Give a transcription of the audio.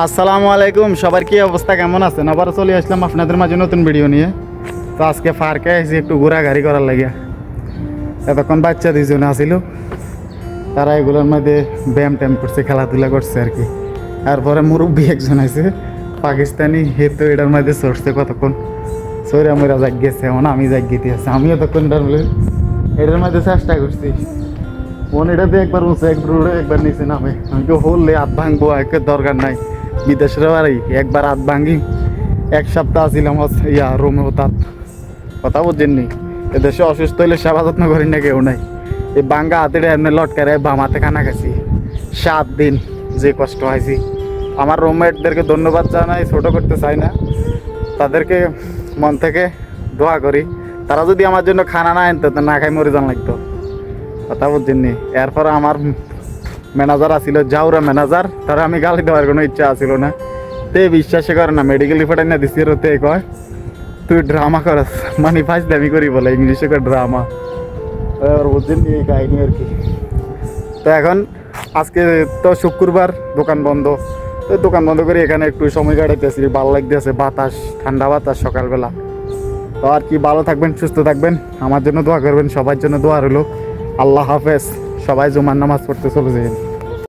আসসালামু আলাইকুম, সবার কি অবস্থা, কেমন আছেন? আবার চলে আসলাম আপনাদের মাঝে নতুন ভিডিও নিয়ে। তো আজকে পার্কে এসে একটু ঘোরাঘুরি করার লাগিয়া। এতক্ষণ বাচ্চা দুইজন আসিল, তারা এগুলোর মধ্যে ব্যায়াম ট্যাম করছে, খেলাধুলা করছে আর কি। তারপরে মুরব্বী একজন আছে পাকিস্তানি, হে তো এটার মধ্যে চড়ছে কতক্ষণ, সৈরা ময়রা জাগিয়েছে, এমন আমি জাগিয়ে দিয়েছে। আমি এতক্ষণ এটার মধ্যে চেষ্টা করছি, মন এটাতে একবার উঁচু একবার উড়ে একবার নিচে নামে। আমি তো হলে হাত ভাঙবো, একের দরকার নাই। বিদেশের বাড়ি একবার হাত ভাঙি, এক সপ্তাহ আসছিলাম রুমে হতাৎ। কথা বুঝছেননি, এদেশে অসুস্থ হইলে সেবা যত্ন করি না কেউ নাই। এই বাঙ্গা হাতে এমনি লটকারে বাম হাতে খানা খাইছি 7 দিন, যে কষ্ট হয়েছি। আমার রুমমেটদেরকে ধন্যবাদ জানাই, ছোটো করতে চাই না, তাদেরকে মন থেকে দোয়া করি। তারা যদি আমার জন্য খানা না আনতো তো না খাই মরে যান লাগতো। কথা বুঝছেননি। এরপর আমার ম্যানেজার আসিল, যাওরা ম্যানেজার, তারা আমি গালি দেওয়ার কোনো ইচ্ছা আসিল না। তে বিশ্বাসে করে না, মেডিকেল রিপোর্ট না দিছি, তে কয় তুই ড্রামা করস, মানে ফার্স্ট দামি করি বলে ইংলিশে কয় ড্রামা। বুঝছেন এই কাহিনী আর কি। তো এখন আজকে তো শুক্রবার, দোকান বন্ধ। তো দোকান বন্ধ করে এখানে একটু সময় কাটাইতেছি, ভালো লাগতেছে, বাতাস, ঠান্ডা বাতাস সকালবেলা। তো আর কি, ভালো থাকবেন, সুস্থ থাকবেন, আমার জন্য দোয়া করবেন, সবার জন্য দোয়া রইল। আল্লাহ হাফেজ। সবাই জুমার নামাজ পড়তে চলে যাবেন।